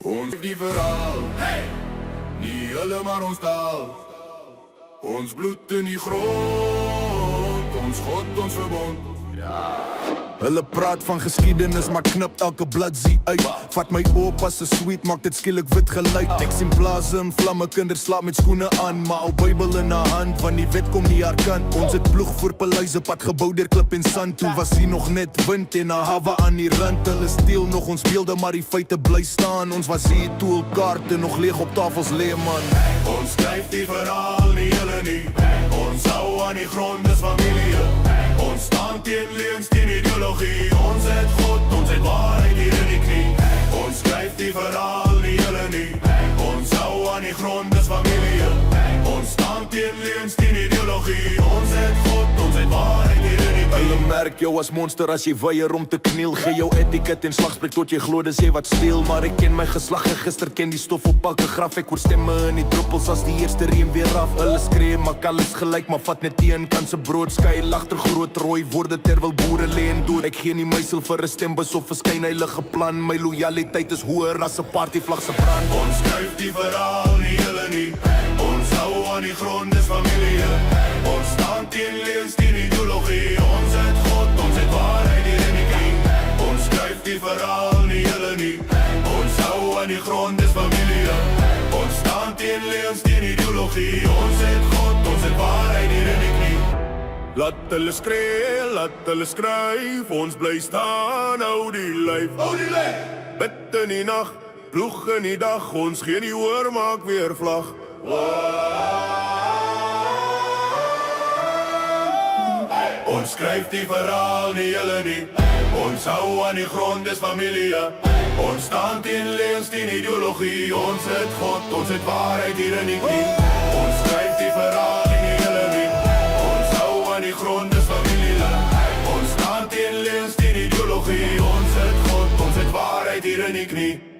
Ons die verhaal, hey! Nie hulle maar ons taal. Ons bloed in die grond, ons God, ons verbond. Hulle praat van geskiedenis, maar knip elke bladsie uit. Vat my op as 'n sweet, maak dit skielik wit geluid. Ek sien blaze en vlamme, kinders slaap met skoene aan, maar ou Bybel in 'n hand, want die wet kom nie herkant. Ons het ploeg voor paleise, pad gebou deur klip en sand. Toe was hier nog net wind en 'n hawe aan die rand. Hulle steel nog ons beelde, maar die feite bly staan. Ons was hier toe kaarte nog leeg op tafels lê, man. Ons skryf die verhaal, nie hulle nie. Ons hou aan die grond, dis familie. Ons staan teen leuns, teen ideologie. Ons het God, ons het waarheid hier in die knie. Ons skryf die verhaal, nie hulle nie. Ons hou aan die grond, dis familie. Ons staan teen leuns, teen ideologie. Ons het God, ons het waarheid hier in die knie. Hulle merk jou as monster as jy weier om te kniel. Gee jou etiket en slagspreek tot jy glo dis jy wat steel. Maar ek ken my geslag en gister ken die stof op elke graf. Ek hoor stemme in die druppels as die eerste reën weer af. Hulle skree, maar alles gelyk, maar vat net een kan se brood skei. Lagter groot rooi woorde terwyl boere lê en dood. Ek gee nie mysel vir 'n stembus of 'n skynheilige plan. My lojaliteit is hoër as 'n partyvlag se brand. Ons skryf die verhaal, nie hulle nie. Ons hou aan die grond, dis familie. Ons staan teen leuns, teen ideologie. Ons het God, ons het waarheid hier in die knie. Ons skryf die verhaal, nie hulle nie. Ons hou aan die grond, dis familie. Ons staan teen leuns, teen ideologie. Ons het God, ons het waarheid hier in die knie. Laat hulle skree, laat hulle skryf. Ons bly staan, hou die lyf. Hou die lyf! Bid in die nacht, ploeg in die dag. Ons gee nie hoor, maak weer vlag. Ons skryf die verhaal, nie julle nie. Ons hou aan die grond, dis familie. Ons staan teen leuns, teen ideologie. Ons het God, ons het waarheid hier in die knie. Ons skryf die verhaal, nie julle nie. Ons hou aan die grond, dis familie. Ons staan teen leuns, teen ideologie. Ons het God, ons het waarheid hier in die knie.